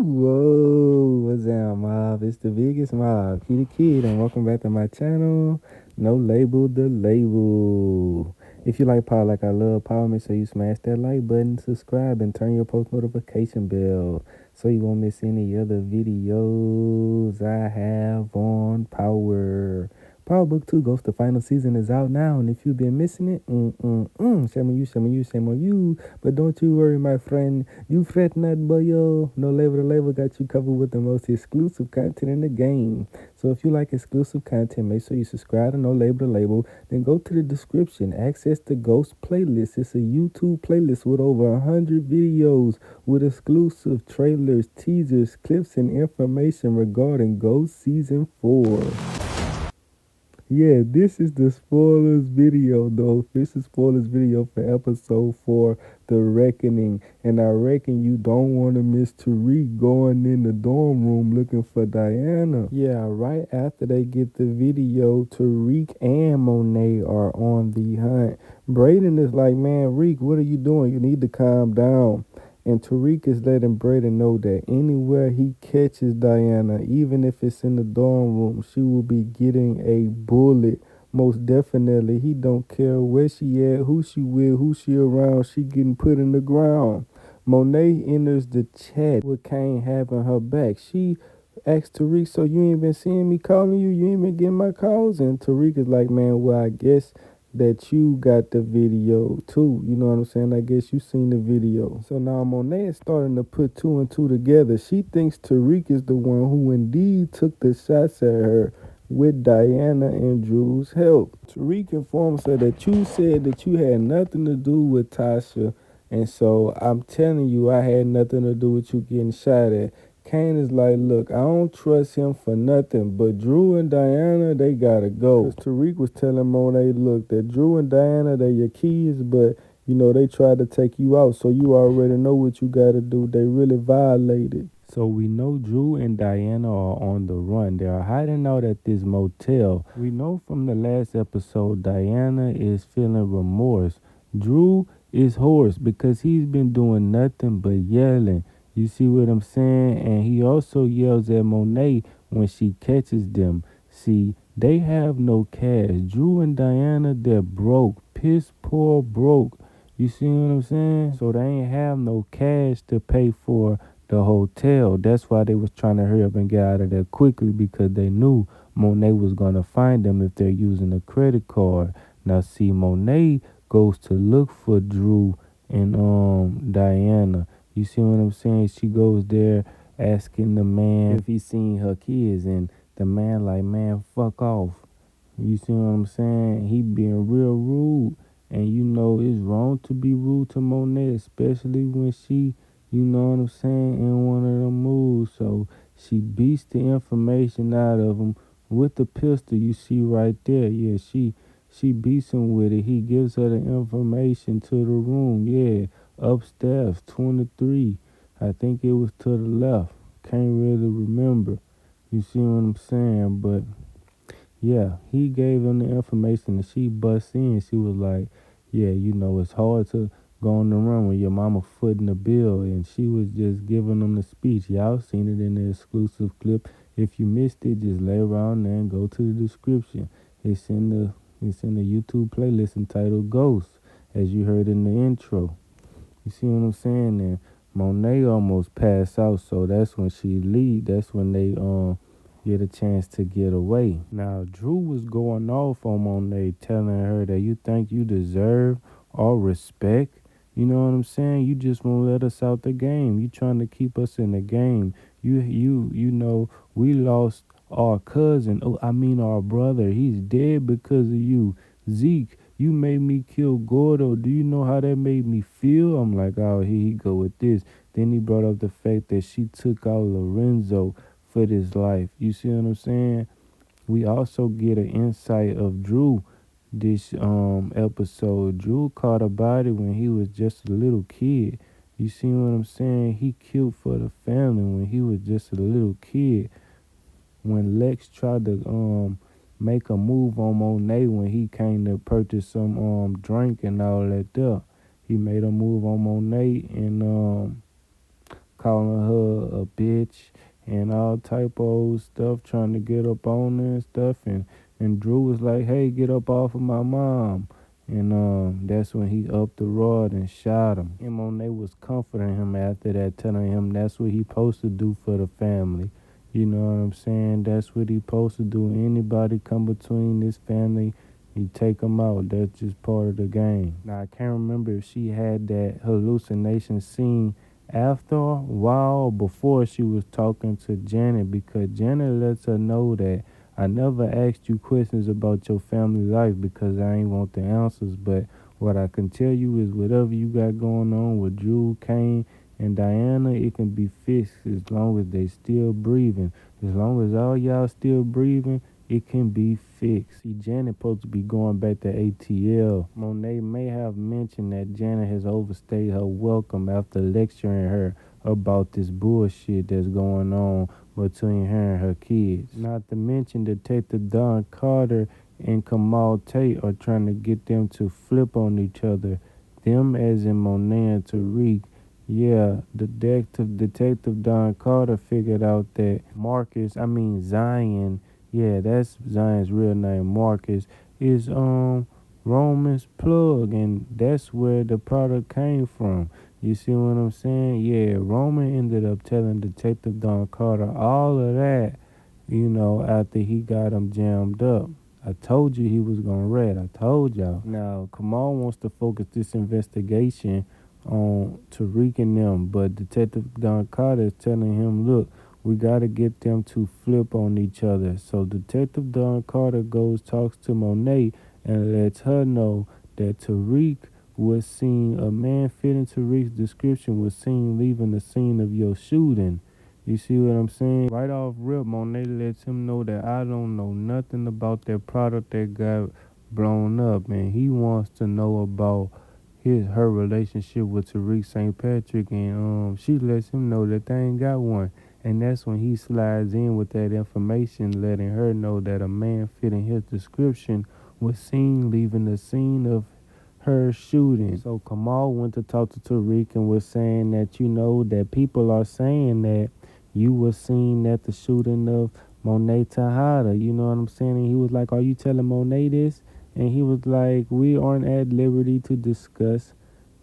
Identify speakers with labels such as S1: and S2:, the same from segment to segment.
S1: Whoa, what's up, mob? It's the biggest mob, Key the Kid, and welcome back to my channel. No label, the label. If you like power like I love power, make sure you smash that like button, subscribe, and turn your post notification bell so you won't miss any other videos I have on power. Power Book 2 Ghost, the final season is out now, and if you've been missing it, shame on you, shame on you, shame on you. But don't you worry, my friend, you fret not, boyo. No label to label got you covered with the most exclusive content in the game. So if you like exclusive content, make sure you subscribe to No Label to Label. Then go to the description, access the Ghost playlist. It's a YouTube playlist with over 100 videos with exclusive trailers, teasers, clips, and information regarding Ghost Season 4. Yeah, this is the spoilers video, though. This is spoilers video for episode 4, The Reckoning. And I reckon you don't want to miss Tariq going in the dorm room looking for Diana. Yeah, right after they get the video, Tariq and Monet are on the hunt. Brayden is like, man, Reek, what are you doing? You need to calm down. And Tariq is letting Brayden know that anywhere he catches Diana, even if it's in the dorm room, she will be getting a bullet. Most definitely. He don't care where she at, who she with, who she around, she getting put in the ground. Monet enters the chat with Kane having her back. She asks Tariq, so you ain't been seeing me calling you? You ain't been getting my calls? And Tariq is like, man, well, I guess that you got the video too. You know what I'm saying? I guess you seen the video. So now Monet is starting to put two and two together. She thinks Tariq is the one who indeed took the shots at her with Diana and Dru's help. Tariq informs her that you said that you had nothing to do with Tasha, and so I'm telling you I had nothing to do with you getting shot at. Kane is like, look, I don't trust him for nothing, but Dru and Diana, they gotta go. Because Tariq was telling Monet, look, that Dru and Diana, they're your kids, but, you know, they tried to take you out, so you already know what you gotta do. They really violated. So we know Dru and Diana are on the run. They are hiding out at this motel. We know from the last episode, Diana is feeling remorse. Dru is hoarse because he's been doing nothing but yelling. You see what I'm saying? And he also yells at Monet when she catches them. See, they have no cash. Dru and Diana, they're broke. Piss poor broke. You see what I'm saying? So they ain't have no cash to pay for the hotel. That's why they was trying to hurry up and get out of there quickly, because they knew Monet was going to find them if they're using a credit card. Now see, Monet goes to look for Dru and Diana. You see what I'm saying? She goes there asking the man if he seen her kids, and the man like, man, fuck off. You see what I'm saying? He being real rude, and you know it's wrong to be rude to Monet, especially when she, you know what I'm saying, in one of them moves. So she beats the information out of him with the pistol you see right there. Yeah, she beats him with it. He gives her the information to the room. Yeah, upstairs, 23. I think it was to the left. Can't really remember. You see what I'm saying? But yeah, he gave him the information and she busts in. She was like, yeah, you know, it's hard to go on the run when your mama footing the bill. And she was just giving them the speech. Y'all seen it in the exclusive clip. If you missed it, just lay around there and go to the description. It's in the YouTube playlist entitled Ghost, as you heard in the intro. You see what I'm saying? And Monet almost passed out, so that's when she leave. That's when they get a chance to get away. Now Dru was going off on Monet, telling her that you think you deserve all respect. You know what I'm saying? You just won't let us out the game. You trying to keep us in the game. You know, we lost our cousin. Oh, I mean our brother. He's dead because of you. Zeke, you made me kill Gordo. Do you know how that made me feel? I'm like, oh, here he go with this. Then he brought up the fact that she took out Lorenzo for this life. You see what I'm saying? We also get an insight of Dru this episode. Dru caught a body when he was just a little kid. You see what I'm saying? He killed for the family when he was just a little kid. When Lex tried to make a move on Monet when he came to purchase some drink and all that there. He made a move on Monet and calling her a bitch and all type of old stuff, trying to get up on her and stuff. And Dru was like, hey, get up off of my mom. And that's when he upped the rod and shot him. And Monet was comforting him after that, telling him that's what he supposed to do for the family. You know what I'm saying? That's what he supposed to do. Anybody come between this family, you take them out. That's just part of the game. Now, I can't remember if she had that hallucination scene after a while before she was talking to Janet, because Janet lets her know that I never asked you questions about your family life because I ain't want the answers, but what I can tell you is whatever you got going on with Drew, Kane, and Diana, it can be fixed as long as they still breathing. As long as all y'all still breathing, it can be fixed. See, Janet supposed to be going back to ATL. Monet may have mentioned that Janet has overstayed her welcome after lecturing her about this bullshit that's going on between her and her kids. Not to mention Detective Don Carter and Kamal Tate are trying to get them to flip on each other. Them as in Monet and Tariq. Yeah, Detective Don Carter figured out that Zion, yeah, that's Zion's real name, Marcus, is Roman's plug, and that's where the product came from. You see what I'm saying? Yeah, Roman ended up telling Detective Don Carter all of that, after he got him jammed up. I told you he was gonna rat. I told y'all. Now, Kamal wants to focus this investigation on Tariq and them, but Detective Don Carter is telling him, look, we gotta get them to flip on each other. So Detective Don Carter goes, talks to Monet, and lets her know that Tariq was seen, a man fitting Tariq's description was seen leaving the scene of your shooting. You see what I'm saying? Right off rip, Monet lets him know that I don't know nothing about that product that got blown up, and he wants to know about her relationship with Tariq St. Patrick, and she lets him know that they ain't got one. And that's when he slides in with that information, letting her know that a man fitting his description was seen leaving the scene of her shooting. So Kamal went to talk to Tariq and was saying that, that people are saying that you were seen at the shooting of Monet Tejada. You know what I'm saying? And he was like, are you telling Monet this? And he was like, we aren't at liberty to discuss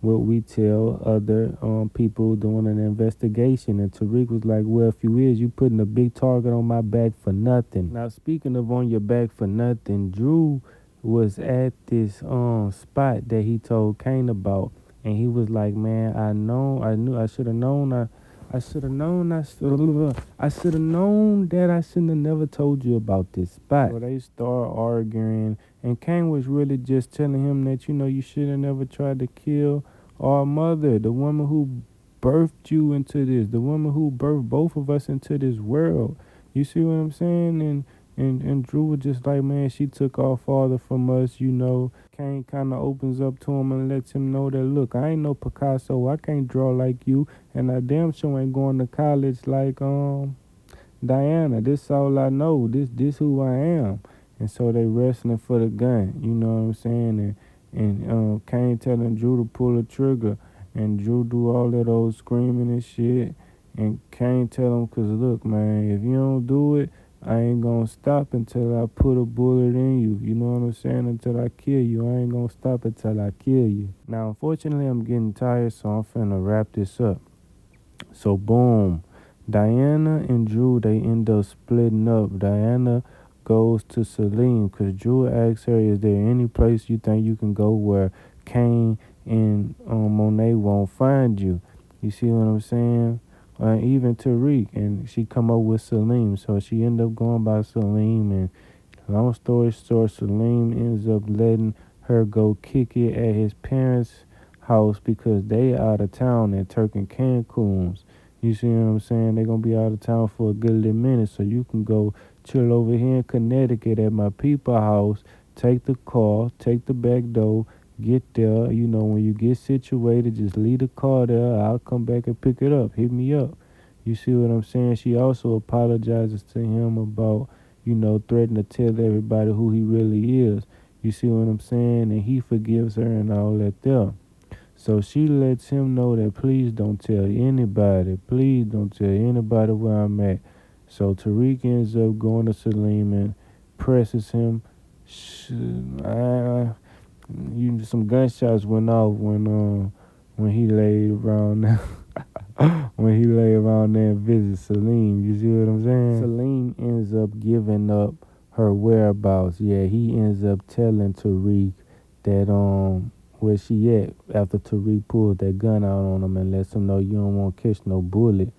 S1: what we tell other people doing an investigation. And Tariq was like, well, if you is, you putting a big target on my back for nothing. Now, speaking of on your back for nothing, Dru was at this spot that he told Kane about. And he was like, man, I should have known, I should have known, I should have known that I shouldn't have never told you about this spot. So they start arguing, and Kane was really just telling him that, you should have never tried to kill our mother, the woman who birthed you into this, the woman who birthed both of us into this world. You see what I'm saying? And Dru was just like, man, she took our father from us, Kane kind of opens up to him and lets him know that, look, I ain't no Picasso. I can't draw like you, and I damn sure ain't going to college like Diana. This all I know. This who I am. And so they wrestling for the gun. You know what I'm saying? And Kane telling Dru to pull the trigger, and Dru do all that old screaming and shit. And Kane tell him, cause look, man, if you don't do it, I ain't gonna stop until I put a bullet in you. You know what I'm saying? Until I kill you. I ain't gonna stop until I kill you. Now, unfortunately, I'm getting tired, so I'm finna wrap this up. So, boom. Diana and Dru, they end up splitting up. Diana goes to Celine because Dru asks her, is there any place you think you can go where Kane and Monet won't find you? You see what I'm saying? Even Tariq, and she come up with Salim, so she end up going by Salim, and long story short, Salim ends up letting her go kick it at his parents' house because they out of town at Turk and Cancun's. You see what I'm saying? They gonna be out of town for a good little minute, so you can go chill over here in Connecticut at my people house, take the car, take the back door, get there. When you get situated, just leave the car there. I'll come back and pick it up. Hit me up. You see what I'm saying? She also apologizes to him about, threatening to tell everybody who he really is. You see what I'm saying? And he forgives her and all that there. So she lets him know that please don't tell anybody. Please don't tell anybody where I'm at. So Tariq ends up going to Salim and presses him. Sh- I, some gunshots went off when he laid around when he lay around there and visit Celine. You see what I'm saying? Celine ends up giving up her whereabouts. Yeah, he ends up telling Tariq that where she at after Tariq pulls that gun out on him and lets him know you don't want to catch no bullet.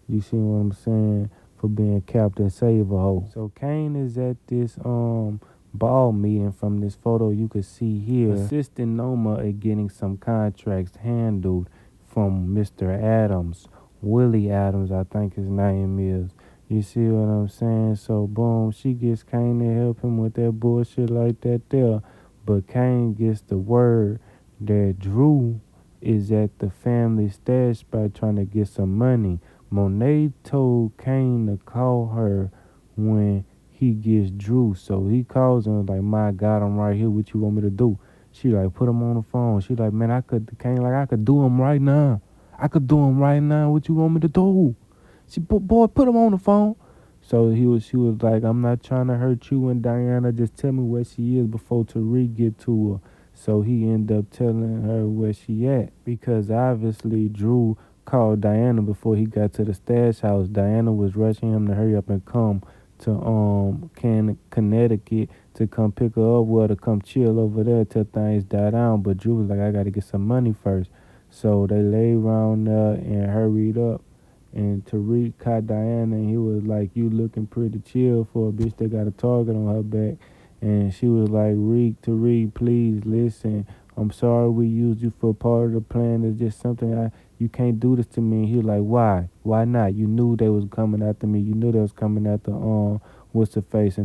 S1: You see what I'm saying? For being Captain Save-A-Ho. So Kane is at this ball meeting from this photo you can see here, assisting Noma at getting some contracts handled from Mr. Adams. Willie Adams, I think his name is. You see what I'm saying? So boom, she gets Kane to help him with that bullshit like that there. But Kane gets the word that Dru is at the family stash spot trying to get some money. Monet told Kane to call her when he gets Dru. So he calls her like, my God, I'm right here. What you want me to do? She like, put him on the phone. She like, man, Kane like, I could do him right now. I could do him right now. What you want me to do? She, boy, put him on the phone. So she was like, I'm not trying to hurt you and Diana. Just tell me where she is before Tariq get to her. So he ended up telling her where she at because obviously Dru called Diana before he got to the stash house. Diana was rushing him to hurry up and come to Connecticut to come pick her up, well, to come chill over there till things die down. But Dru was like, I gotta get some money first. So they laid around there and hurried up. And Tariq caught Diana and he was like, you looking pretty chill for a bitch that got a target on her back. And she was like, Tariq, please listen. I'm sorry we used you for part of the plan. It's just something you can't do this to me. And he was like, why? Why not? You knew they was coming after me. You knew they was coming after what's the face?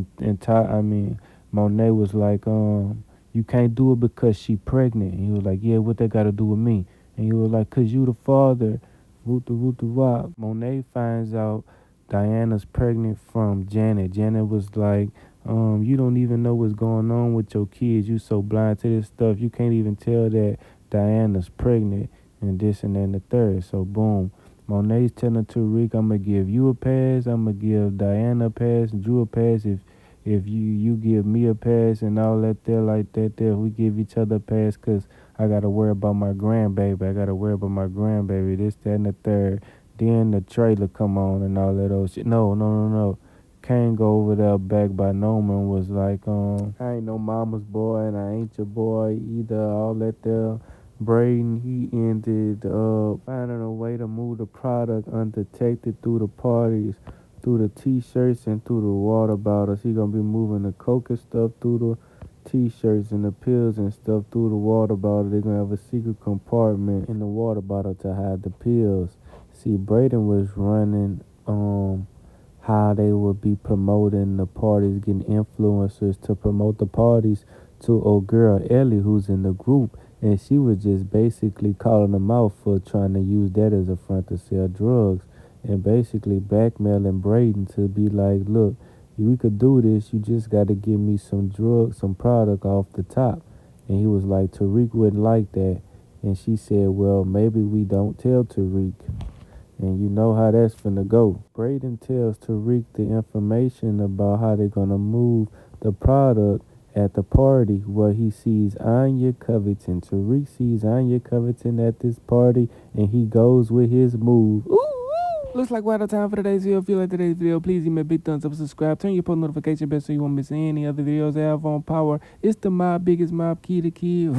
S1: Monet was like, you can't do it because she pregnant. And he was like, yeah, what that got to do with me? And he was like, cause you the father. Woota wop. Monet finds out Diana's pregnant from Janet. Janet was like, you don't even know what's going on with your kids. You so blind to this stuff. You can't even tell that Diana's pregnant and this and that and the third. So boom. Monet's telling Tariq, I'm gonna give you a pass, I'm gonna give Diana a pass and Drew a pass if you give me a pass and all that there like that there. We give each other a pass because I gotta worry about my grandbaby. I gotta worry about my grandbaby, this, that, and the third. Then the trailer come on and all that old shit. No. Kane go over there back by Noma and was like, I ain't no mama's boy and I ain't your boy either, all that there. Braden, he ended up finding a way to move the product undetected through the parties, through the t-shirts and through the water bottles. He gonna be moving the coke and stuff through the t-shirts and the pills and stuff through the water bottle. They're gonna have a secret compartment in the water bottle to hide the pills. See, Braden was running how they would be promoting the parties, getting influencers to promote the parties to old girl Ellie, who's in the group, and she was just basically calling them out for trying to use that as a front to sell drugs, and basically blackmailing Braden to be like, look, we could do this, you just got to give me some drugs, some product off the top. And he was like, Tariq wouldn't like that. And she said, well, maybe we don't tell Tariq. And you know how that's finna go. Braden tells Tariq the information about how they're gonna move the product at the party where he sees Anya Covington. Tariq sees Anya Covington at this party and he goes with his move. Ooh! Looks like we're out of time for today's video. If you like today's video, please give me a big thumbs up, subscribe, turn your post notification bell so you won't miss any other videos I have on Power. It's the mob, biggest mob, key to key.